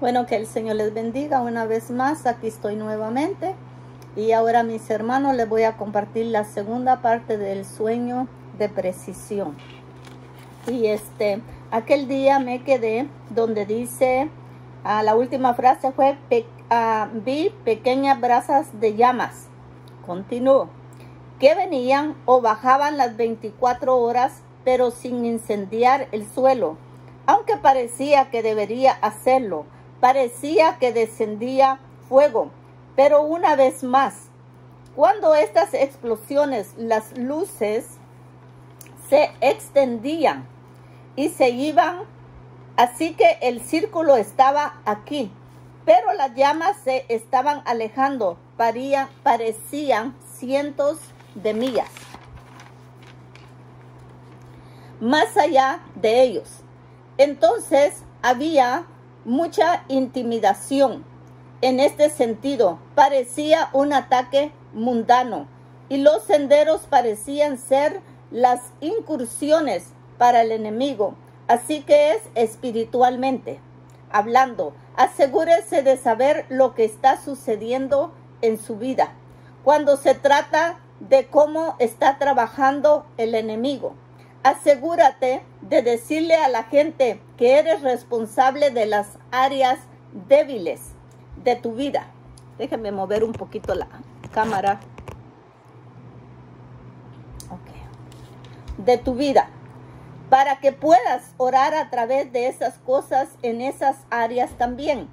Bueno, que el Señor les bendiga una vez más. Aquí estoy nuevamente. Y ahora, mis hermanos, les voy a compartir la segunda parte del sueño de precisión. Y aquel día me quedé donde dice, la última frase fue, vi pequeñas brasas de llamas. Continúo. Que venían o bajaban las 24 horas, pero sin incendiar el suelo. Aunque parecía que debería hacerlo, parecía que descendía fuego. Pero una vez más, cuando estas explosiones, las luces se extendían y se iban, así que el círculo estaba aquí, pero las llamas se estaban alejando, parecían cientos de millas más allá de ellos. Entonces había mucha intimidación en este sentido. Parecía un ataque mundano y los senderos parecían ser las incursiones para el enemigo. Así que es espiritualmente hablando. Asegúrese de saber lo que está sucediendo en su vida cuando se trata de cómo está trabajando el enemigo. Asegúrate de decirle a la gente que eres responsable de las áreas débiles de tu vida. Déjenme mover un poquito la cámara. De tu vida. Para que puedas orar a través de esas cosas en esas áreas también.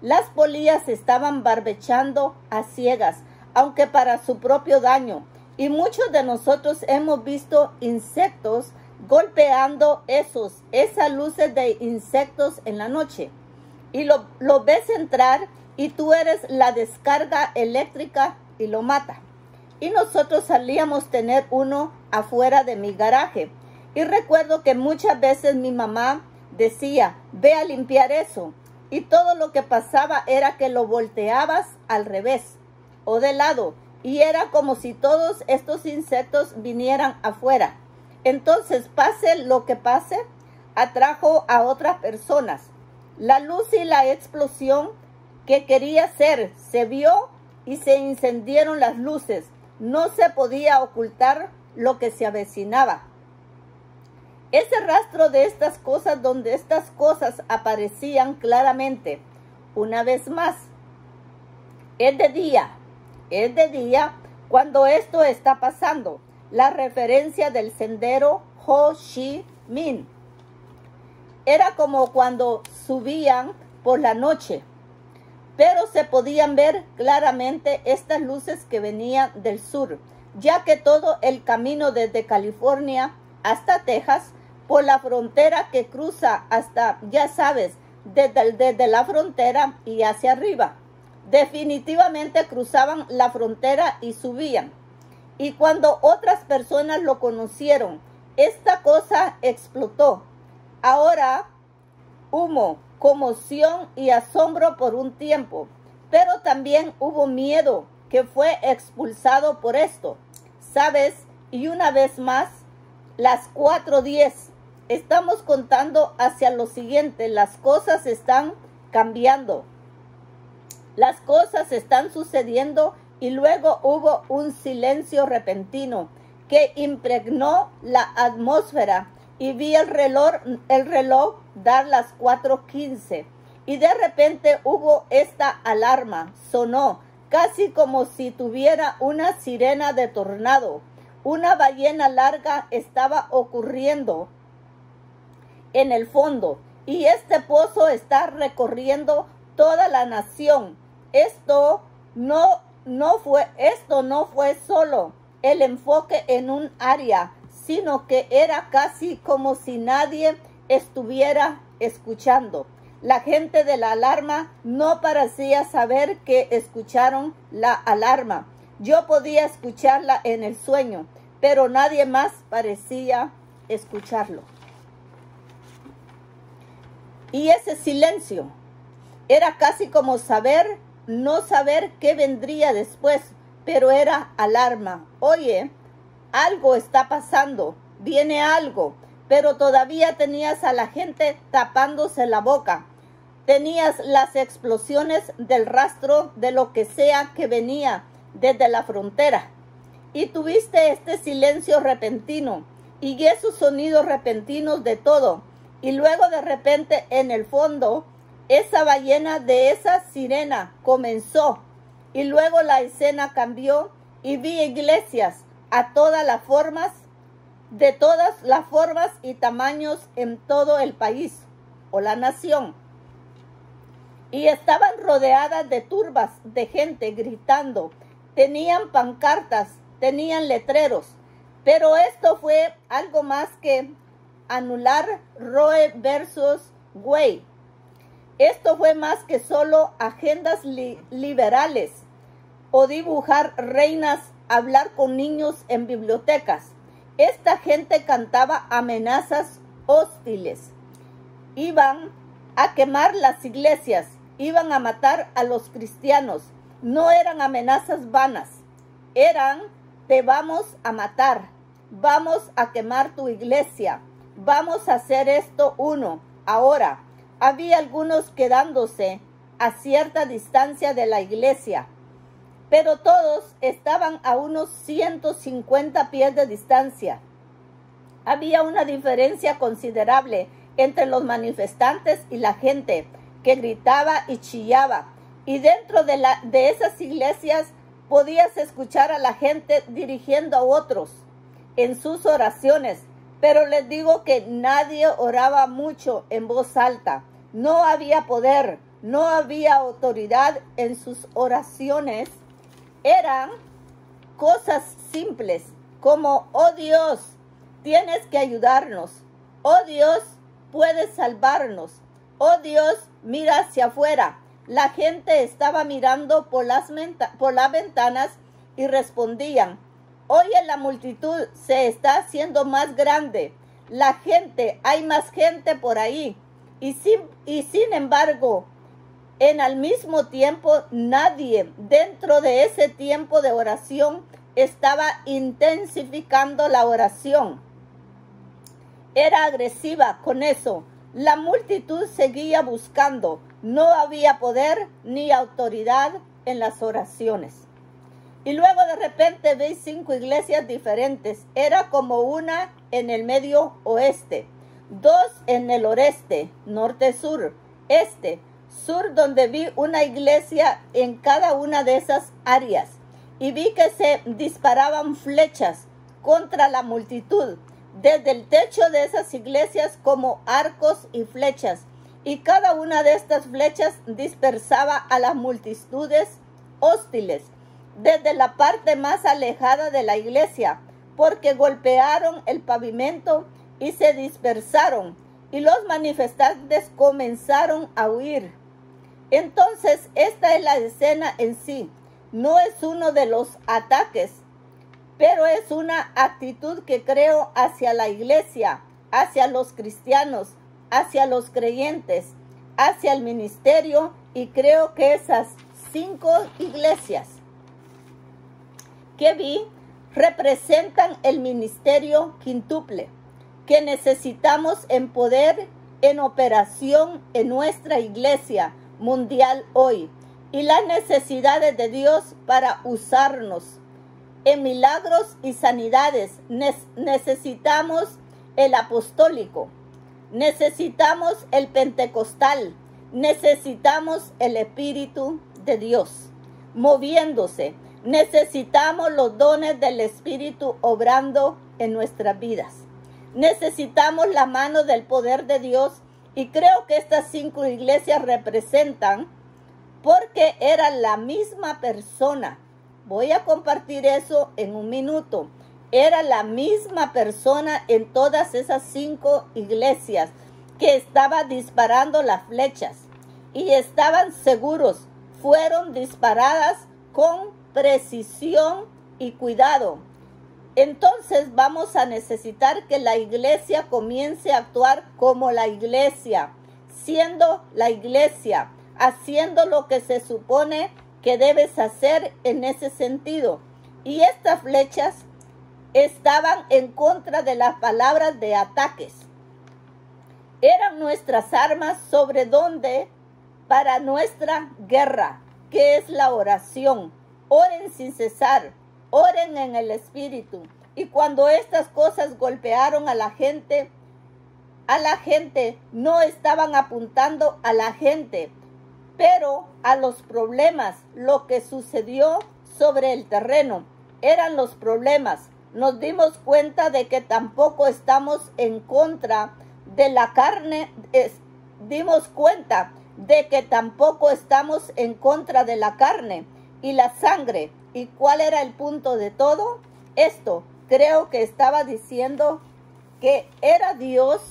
Las polillas estaban barbechando a ciegas, aunque para su propio daño. Y muchos de nosotros hemos visto insectos golpeando esas luces de insectos en la noche. Y lo ves entrar y tú eres la descarga eléctrica y lo mata. Y nosotros salíamos tener uno afuera de mi garaje. Y recuerdo que muchas veces mi mamá decía, ve a limpiar eso. Y todo lo que pasaba era que lo volteabas al revés o de lado. Y era como si todos estos insectos vinieran afuera. Entonces, pase lo que pase, atrajo a otras personas. La luz y la explosión que quería ser se vio y se encendieron las luces. No se podía ocultar lo que se avecinaba. Ese rastro de estas cosas, donde estas cosas aparecían claramente, una vez más, es de día cuando esto está pasando. La referencia del sendero Ho Chi Minh era como cuando subían por la noche, pero se podían ver claramente estas luces que venían del sur, ya que todo el camino desde California hasta Texas, por la frontera que cruza hasta, ya sabes, desde la frontera y hacia arriba. Definitivamente cruzaban la frontera y subían. Y cuando otras personas lo conocieron, esta cosa explotó. Ahora, humo, conmoción y asombro por un tiempo. Pero también hubo miedo que fue expulsado por esto. ¿Sabes? Y una vez más, las 4:10. Estamos contando hacia lo siguiente. Las cosas están cambiando. Las cosas están sucediendo y luego hubo un silencio repentino que impregnó la atmósfera y vi el reloj dar las 4:15 y de repente hubo esta alarma. Sonó casi como si tuviera una sirena de tornado. Una ballena larga estaba ocurriendo en el fondo y este pozo está recorriendo toda la nación. Esto no fue solo el enfoque en un área, sino que era casi como si nadie estuviera escuchando. La gente de la alarma no parecía saber que escucharon la alarma. Yo podía escucharla en el sueño, pero nadie más parecía escucharlo. Y ese silencio era casi como no saber qué vendría después, pero era alarma. Oye, algo está pasando, viene algo, pero todavía tenías a la gente tapándose la boca. Tenías las explosiones del rastro de lo que sea que venía desde la frontera. Y tuviste este silencio repentino y esos sonidos repentinos de todo. Y luego de repente en el fondo, esa ballena de esa sirena comenzó. Y luego la escena cambió y vi iglesias a todas las formas, de todas las formas y tamaños en todo el país o la nación. Y estaban rodeadas de turbas de gente gritando. Tenían pancartas, tenían letreros. Pero esto fue algo más que anular Roe versus Wade. Esto fue más que solo agendas liberales o dibujar reinas, hablar con niños en bibliotecas. Esta gente cantaba amenazas hostiles. Iban a quemar las iglesias, iban a matar a los cristianos. No eran amenazas vanas, eran: te vamos a matar, vamos a quemar tu iglesia, vamos a hacer esto uno. Ahora, había algunos quedándose a cierta distancia de la iglesia, pero todos estaban a unos 150 pies de distancia. Había una diferencia considerable entre los manifestantes y la gente que gritaba y chillaba. Y dentro de esas iglesias podías escuchar a la gente dirigiendo a otros en sus oraciones. Pero les digo que nadie oraba mucho en voz alta. No había poder, no había autoridad en sus oraciones. Eran cosas simples como: oh Dios, tienes que ayudarnos. Oh Dios, puedes salvarnos. Oh Dios, mira hacia afuera. La gente estaba mirando por las ventanas y respondían: oye, la multitud se está haciendo más grande. La gente, hay más gente por ahí. Y sin embargo, al mismo tiempo, nadie dentro de ese tiempo de oración estaba intensificando la oración. Era agresiva con eso. La multitud seguía buscando. No había poder ni autoridad en las oraciones. Y luego de repente veis 5 iglesias diferentes. Era como una en el medio oeste, 2 en el oeste, norte, sur, este, sur, donde vi una iglesia en cada una de esas áreas. Y vi que se disparaban flechas contra la multitud, desde el techo de esas iglesias como arcos y flechas. Y cada una de estas flechas dispersaba a las multitudes hostiles desde la parte más alejada de la iglesia, porque golpearon el pavimento y se dispersaron, y los manifestantes comenzaron a huir. Entonces, esta es la escena en sí. No es uno de los ataques, pero es una actitud que creo hacia la iglesia, hacia los cristianos, hacia los creyentes, hacia el ministerio, y creo que esas 5 iglesias que vi representan el ministerio quíntuple que necesitamos en poder, en operación en nuestra iglesia mundial hoy, y las necesidades de Dios para usarnos en milagros y sanidades. Necesitamos el apostólico, necesitamos el pentecostal, necesitamos el Espíritu de Dios moviéndose. Necesitamos los dones del Espíritu obrando en nuestras vidas. Necesitamos la mano del poder de Dios, y creo que estas 5 iglesias representan, porque era la misma persona. Voy a compartir eso en un minuto. Era la misma persona en todas esas 5 iglesias que estaba disparando las flechas, y estaban seguros, fueron disparadas con precisión y cuidado. Entonces vamos a necesitar que la iglesia comience a actuar como la iglesia, siendo la iglesia, haciendo lo que se supone que debes hacer en ese sentido. Y estas flechas estaban en contra de las palabras de ataques. Eran nuestras armas sobre donde para nuestra guerra, que es la oración. Oren sin cesar, oren en el Espíritu. Y cuando estas cosas golpearon a la gente no estaban apuntando a la gente, pero a los problemas. Lo que sucedió sobre el terreno eran los problemas. Nos dimos cuenta de que tampoco estamos en contra de la carne. Dimos cuenta de que tampoco estamos en contra de la carne y la sangre. ¿Y cuál era el punto de todo esto? Creo que estaba diciendo que era Dios.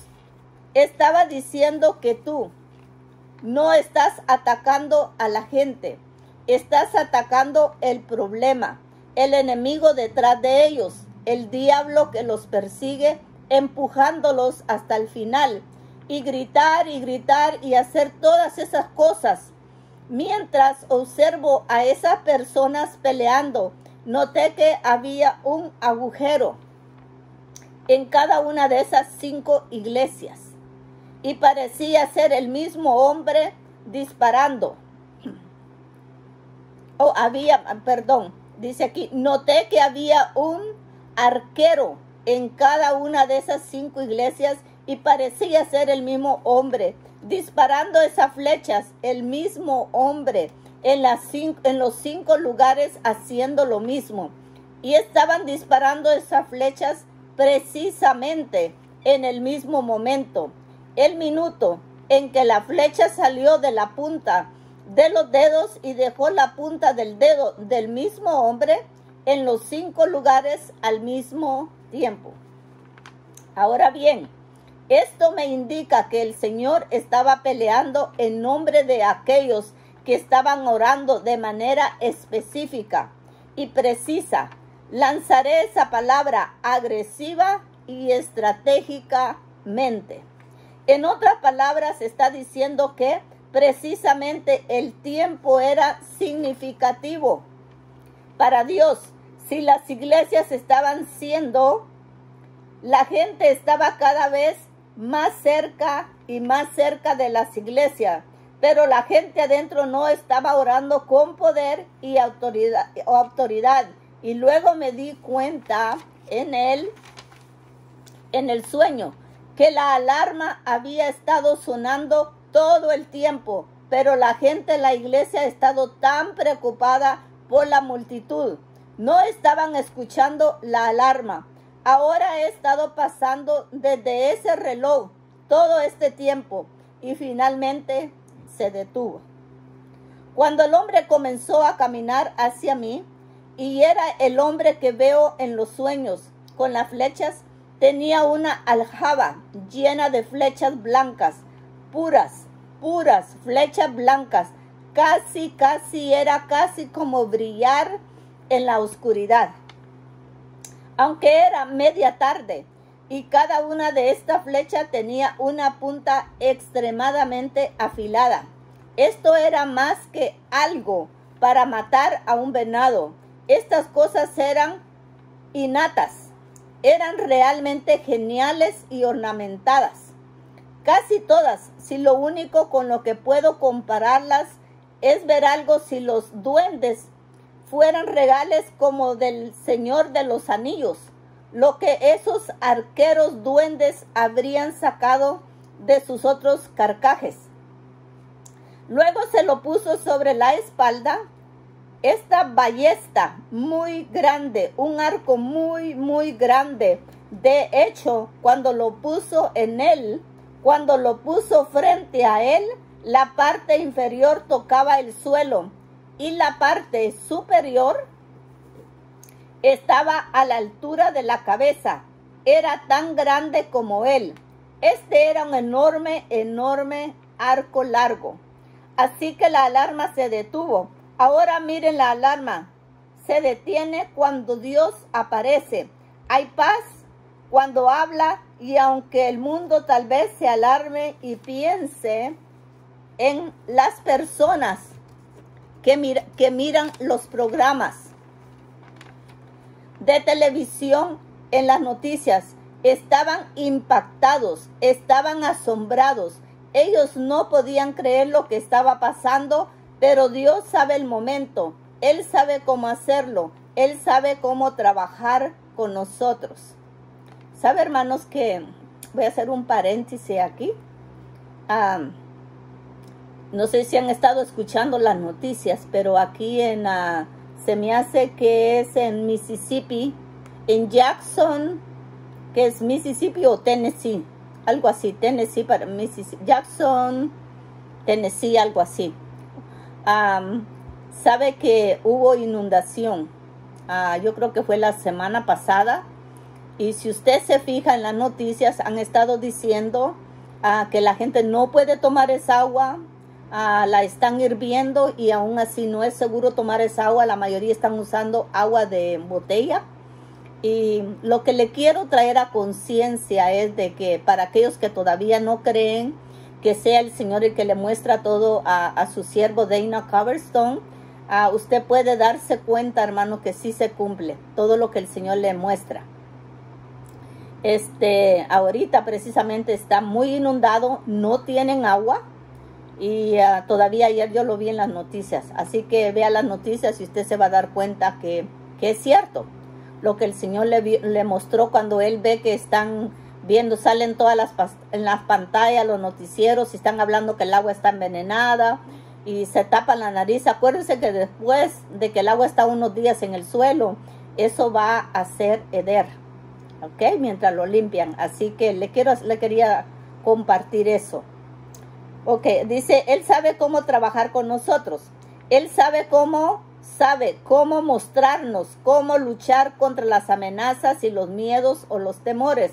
Estaba diciendo que tú no estás atacando a la gente, estás atacando el problema, el enemigo detrás de ellos, el diablo que los persigue, empujándolos hasta el final, y gritar y hacer todas esas cosas. Mientras observo a esas personas peleando, noté que había un agujero en cada una de esas 5 iglesias. Y parecía ser el mismo hombre disparando. Dice aquí, noté que había un arquero en cada una de esas 5 iglesias y parecía ser el mismo hombre disparando esas flechas, el mismo hombre en los 5 lugares haciendo lo mismo. Y estaban disparando esas flechas precisamente en el mismo momento. El minuto en que la flecha salió de la punta de los dedos y dejó la punta del dedo del mismo hombre en los 5 lugares al mismo tiempo. Ahora bien, esto me indica que el Señor estaba peleando en nombre de aquellos que estaban orando de manera específica y precisa. Lanzaré esa palabra agresiva y estratégicamente. En otras palabras, está diciendo que precisamente el tiempo era significativo para Dios. Si las iglesias estaban siendo, la gente estaba cada vez más cerca y más cerca de las iglesias, pero la gente adentro no estaba orando con poder y autoridad. Y luego me di cuenta en el sueño que la alarma había estado sonando todo el tiempo, pero la gente en la iglesia ha estado tan preocupada por la multitud. No estaban escuchando la alarma. Ahora he estado pasando desde ese reloj todo este tiempo y finalmente se detuvo. Cuando el hombre comenzó a caminar hacia mí, y era el hombre que veo en los sueños con las flechas, tenía una aljaba llena de flechas blancas, puras flechas blancas. Era casi como brillar en la oscuridad. Aunque era media tarde, y cada una de estas flechas tenía una punta extremadamente afilada. Esto era más que algo para matar a un venado. Estas cosas eran innatas, eran realmente geniales y ornamentadas. Casi todas, si lo único con lo que puedo compararlas es ver algo si los duendes fueran regales como del Señor de los Anillos, lo que esos arqueros duendes habrían sacado de sus otros carcajes. Luego se lo puso sobre la espalda, esta ballesta muy grande, un arco muy grande. De hecho, cuando lo puso frente a él, la parte inferior tocaba el suelo y la parte superior estaba a la altura de la cabeza. Era tan grande como él. Este era un enorme arco largo. Así que la alarma se detuvo. Ahora miren la alarma. Se detiene cuando Dios aparece. Hay paz cuando habla, y aunque el mundo tal vez se alarme y piense en las personas que miran los programas de televisión, en las noticias, estaban impactados, estaban asombrados, Ellos no podían creer lo que estaba pasando, pero Dios sabe el momento. Él sabe cómo hacerlo. Él sabe cómo trabajar con nosotros. ¿Sabe, hermanos, que voy a hacer un paréntesis aquí? No sé si han estado escuchando las noticias, pero aquí se me hace que es en Mississippi, en Jackson, que es Mississippi o Tennessee, algo así, Tennessee para Mississippi, Jackson, Tennessee, algo así. Sabe que hubo inundación, yo creo que fue la semana pasada, y si usted se fija en las noticias, han estado diciendo que la gente no puede tomar esa agua, la están hirviendo y aún así no es seguro tomar esa agua. La mayoría están usando agua de botella. Y lo que le quiero traer a conciencia es de que para aquellos que todavía no creen que sea el Señor el que le muestra todo a su siervo Dana Coverstone, usted puede darse cuenta, hermano, que sí se cumple todo lo que el Señor le muestra. Ahorita precisamente está muy inundado, no tienen agua. Y todavía ayer yo lo vi en las noticias. Así que vea las noticias y usted se va a dar cuenta que es cierto. Lo que el Señor le mostró cuando Él ve que están viendo, salen todas en las pantallas, los noticieros, y están hablando que el agua está envenenada y se tapan la nariz. Acuérdense que después de que el agua está unos días en el suelo, eso va a hacer heder, ¿ok? Mientras lo limpian. Así que le quería compartir eso. Ok, dice, Él sabe cómo trabajar con nosotros. Él sabe cómo mostrarnos, cómo luchar contra las amenazas y los miedos o los temores.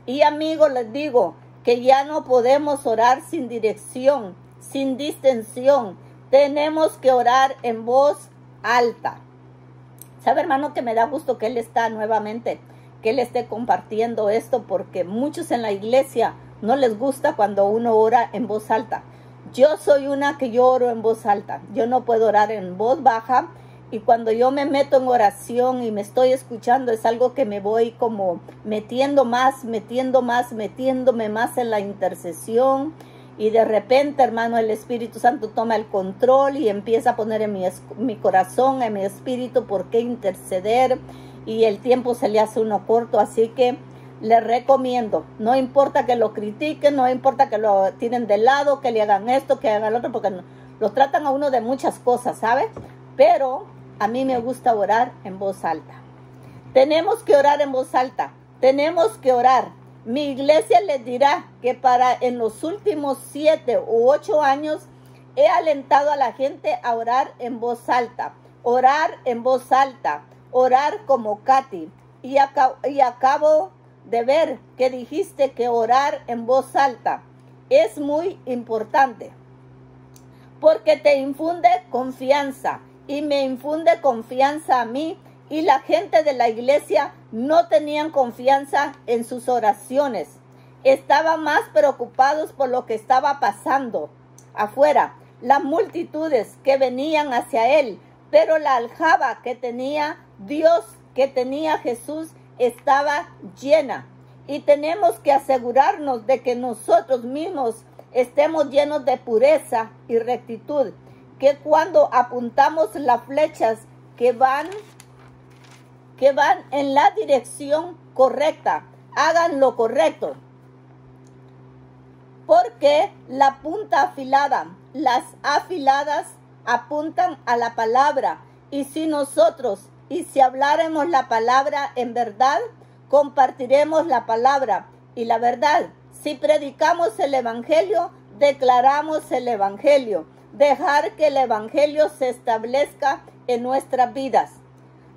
Y amigos, les digo que ya no podemos orar sin dirección, sin distensión. Tenemos que orar en voz alta. ¿Sabe, hermano, que me da gusto que Él está nuevamente, que Él esté compartiendo esto? Porque muchos en la iglesia no les gusta cuando uno ora en voz alta. Yo soy una que yo oro en voz alta. Yo no puedo orar en voz baja. Y cuando yo me meto en oración y me estoy escuchando, es algo que me voy como metiéndome más en la intercesión. Y de repente, hermano, el Espíritu Santo toma el control y empieza a poner en mi corazón, en mi espíritu, por qué interceder. Y el tiempo se le hace uno corto. Así que les recomiendo, no importa que lo critiquen, no importa que lo tiren de lado, que le hagan esto, que hagan lo otro, porque lo tratan a uno de muchas cosas, ¿sabe? Pero a mí me gusta orar en voz alta. Tenemos que orar en voz alta, tenemos que orar. Mi iglesia les dirá que en los últimos 7 u 8 años he alentado a la gente a orar en voz alta, orar en voz alta, orar como Katy, y acabo de ver que dijiste que orar en voz alta es muy importante porque te infunde confianza y me infunde confianza a mí, y la gente de la iglesia no tenían confianza en sus oraciones. Estaban más preocupados por lo que estaba pasando afuera, las multitudes que venían hacia Él, pero la aljaba que tenía Dios, que tenía Jesús, estaba llena. Y tenemos que asegurarnos de que nosotros mismos estemos llenos de pureza y rectitud, que cuando apuntamos las flechas que van en la dirección correcta, hagan lo correcto, porque la punta afilada, las afiladas apuntan a la palabra, y si habláramos la palabra en verdad, compartiremos la palabra y la verdad. Si predicamos el evangelio, declaramos el evangelio. Dejar que el evangelio se establezca en nuestras vidas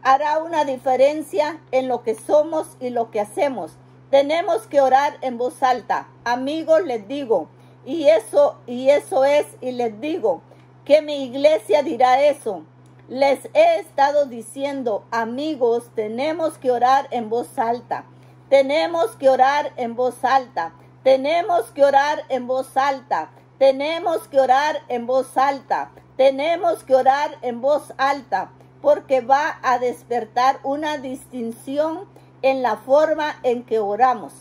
hará una diferencia en lo que somos y lo que hacemos. Tenemos que orar en voz alta. Amigos, les digo, y eso es, y les digo que mi iglesia dirá eso. Les he estado diciendo, amigos, tenemos que orar en voz alta. Tenemos que orar en voz alta. Tenemos que orar en voz alta. Tenemos que orar en voz alta. Tenemos que orar en voz alta, porque va a despertar una distinción en la forma en que oramos.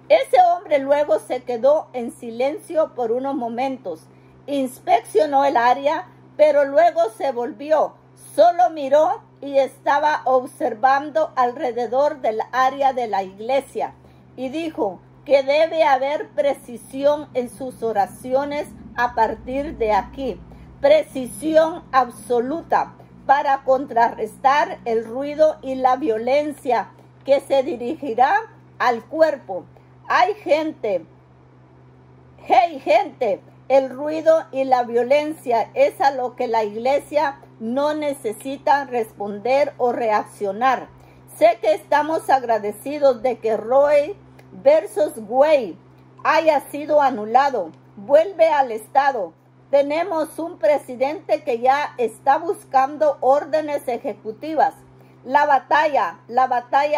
Ese hombre luego se quedó en silencio por unos momentos. Inspeccionó el área, pero luego se volvió. Solo miró y estaba observando alrededor del área de la iglesia. Y dijo que debe haber precisión en sus oraciones a partir de aquí. Precisión absoluta para contrarrestar el ruido y la violencia que se dirigirá al cuerpo. Hey gente, el ruido y la violencia es a lo que la iglesia no necesita responder o reaccionar. Sé que estamos agradecidos de que Roe versus Wade haya sido anulado. Vuelve al Estado. Tenemos un presidente que ya está buscando órdenes ejecutivas. La batalla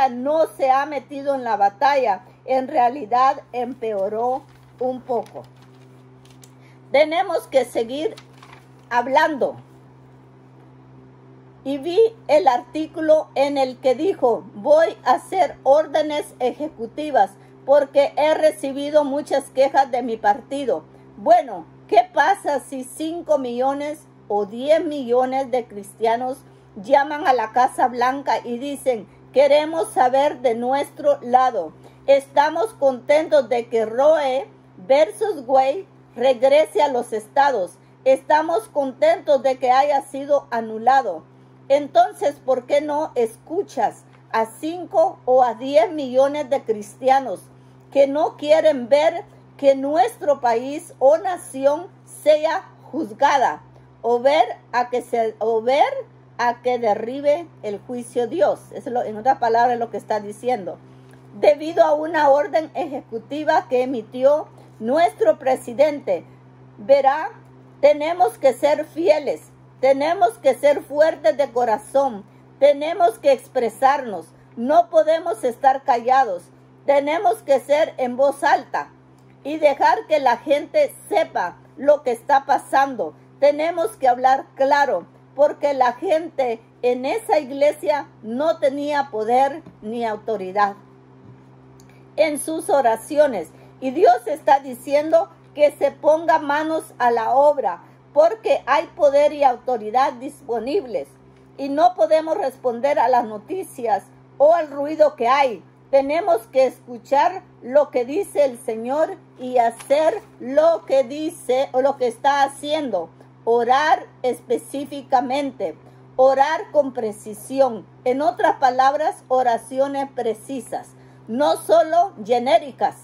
no se ha metido en la batalla. En realidad empeoró un poco. Tenemos que seguir hablando. Y vi el artículo en el que dijo, voy a hacer órdenes ejecutivas porque he recibido muchas quejas de mi partido. Bueno, ¿qué pasa si 5 millones o 10 millones de cristianos llaman a la Casa Blanca y dicen, queremos saber de nuestro lado? Estamos contentos de que Roe versus Wade regrese a los estados. Estamos contentos de que haya sido anulado. Entonces, ¿por qué no escuchas a 5 o a 10 millones de cristianos que no quieren ver que nuestro país o nación sea juzgada o ver a que derribe el juicio de Dios? En otras palabras, es lo que está diciendo. Debido a una orden ejecutiva que emitió nuestro presidente, verá, tenemos que ser fieles, tenemos que ser fuertes de corazón, tenemos que expresarnos, no podemos estar callados, tenemos que ser en voz alta y dejar que la gente sepa lo que está pasando. Tenemos que hablar claro, porque la gente en esa iglesia no tenía poder ni autoridad en sus oraciones. Y Dios está diciendo que se ponga manos a la obra, porque hay poder y autoridad disponibles. Y no podemos responder a las noticias o al ruido que hay. Tenemos que escuchar lo que dice el Señor y hacer lo que dice o lo que está haciendo. Orar específicamente, orar con precisión. En otras palabras, oraciones precisas, no solo genéricas,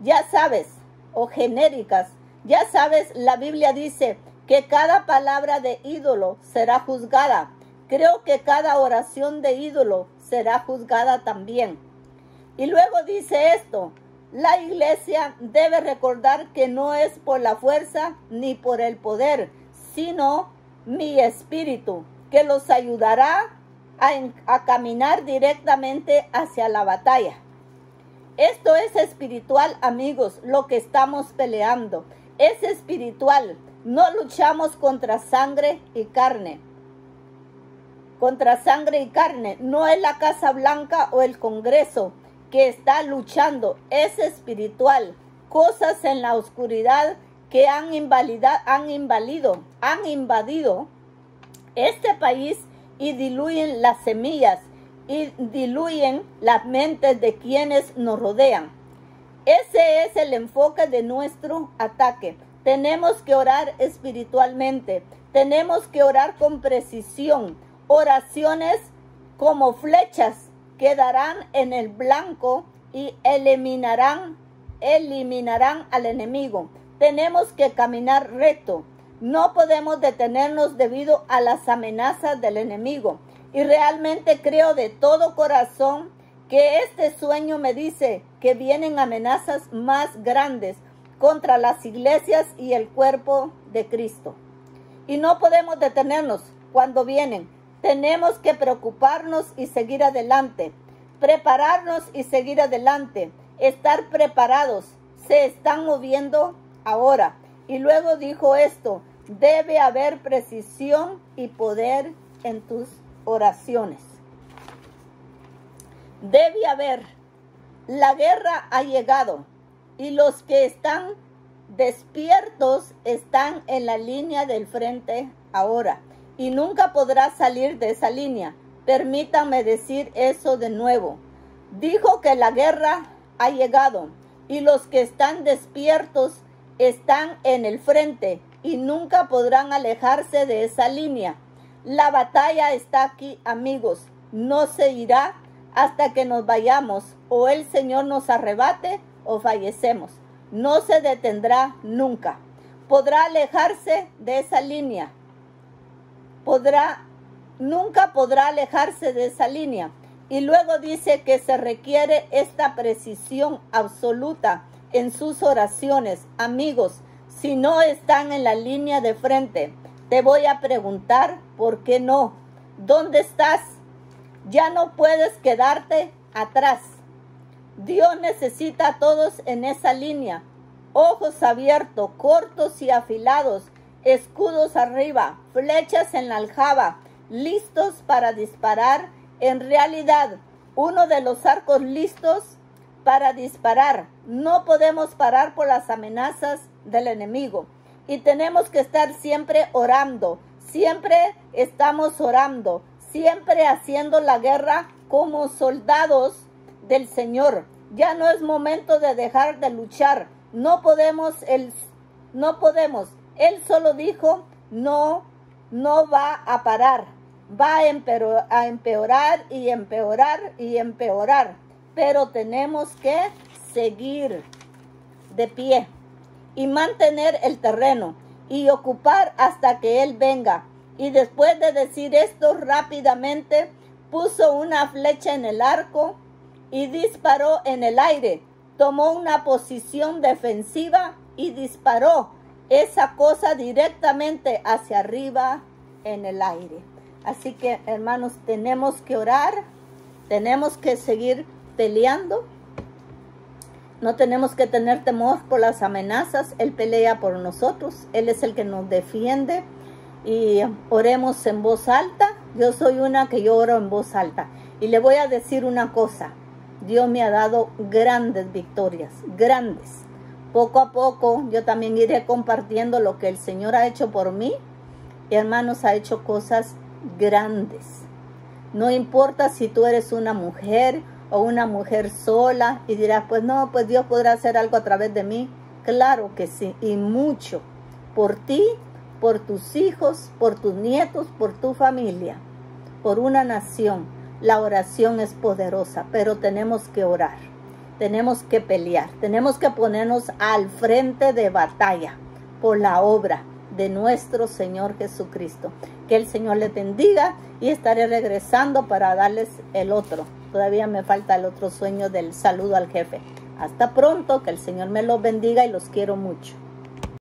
ya sabes, o genéricas. Ya sabes, la Biblia dice que cada palabra de ídolo será juzgada. Creo que cada oración de ídolo será juzgada también. Y luego dice esto, la iglesia debe recordar que no es por la fuerza ni por el sino mi espíritu, que los ayudará a caminar directamente hacia la batalla. Esto es espiritual, amigos, lo que estamos peleando. Es espiritual. No luchamos contra sangre y carne. Contra sangre y carne. No es la Casa Blanca o el Congreso que está luchando. Es espiritual. Cosas en la oscuridad que han invadido este país y diluyen las semillas y diluyen las mentes de quienes nos rodean. Ese es el enfoque de nuestro ataque. Tenemos que orar espiritualmente. Tenemos que orar con precisión. Oraciones como flechas que darán en el blanco y eliminarán al enemigo. Tenemos que caminar recto. No podemos detenernos debido a las amenazas del enemigo. Y realmente creo de todo corazón que este sueño me dice que vienen amenazas más grandes contra las iglesias y el cuerpo de Cristo. Y no podemos detenernos cuando vienen. Tenemos que preocuparnos y seguir adelante. Prepararnos y seguir adelante. Estar preparados. Se están moviendo ahora. Y luego dijo esto, debe haber precisión y poder en tus oraciones. Debe haber La guerra ha llegado y los que están despiertos están en la línea del frente ahora y nunca podrá salir de esa línea. Permítanme decir eso de nuevo. Dijo que la guerra ha llegado y los que están despiertos están en el frente y nunca podrán alejarse de esa línea. La batalla está aquí, amigos. No se irá hasta que nos vayamos o el Señor nos arrebate o fallecemos. No se detendrá nunca. Podrá alejarse de esa línea. Nunca podrá alejarse de esa línea. Y luego dice que se requiere esta precisión absoluta en sus oraciones. Amigos, si no están en la línea de frente, te voy a preguntar, ¿por qué no? ¿Dónde estás? Ya no puedes quedarte atrás. Dios necesita a todos en esa línea. Ojos abiertos, cortos y afilados, escudos arriba, flechas en la aljaba, listos para disparar. En realidad, uno de los arcos listos para disparar. No podemos parar por las amenazas del enemigo. Y tenemos que estar siempre orando. Siempre estamos orando. Siempre haciendo la guerra como soldados del Señor. Ya no es momento de dejar de luchar. No podemos. Él solo dijo, no va a parar. Va a empeorar y empeorar y empeorar. Pero tenemos que seguir de pie y mantener el terreno y ocupar hasta que Él venga. Y después de decir esto, rápidamente puso una flecha en el arco y disparó en el aire. Tomó una posición defensiva y disparó esa cosa directamente hacia arriba en el aire. Así que, hermanos, tenemos que orar, tenemos que seguir peleando. No tenemos que tener temor por las amenazas. Él pelea por nosotros. Él es el que nos defiende. Y oremos en voz alta. Yo soy una que yo oro en voz alta. Y le voy a decir una cosa. Dios me ha dado grandes victorias, grandes. Poco a poco yo también iré compartiendo lo que el Señor ha hecho por mí. Y hermanos, ha hecho cosas grandes. No importa si tú eres una mujer o una mujer sola y dirás, pues no, pues Dios podrá hacer algo a través de mí. Claro que sí, y mucho. Por ti, por tus hijos, por tus nietos, por tu familia, por una nación. La oración es poderosa, pero tenemos que orar. Tenemos que pelear. Tenemos que ponernos al frente de batalla por la obra de nuestro Señor Jesucristo. Que el Señor les bendiga y estaré regresando para darles el otro. Todavía me falta el otro sueño del saludo al jefe. Hasta pronto, que el Señor me los bendiga y los quiero mucho.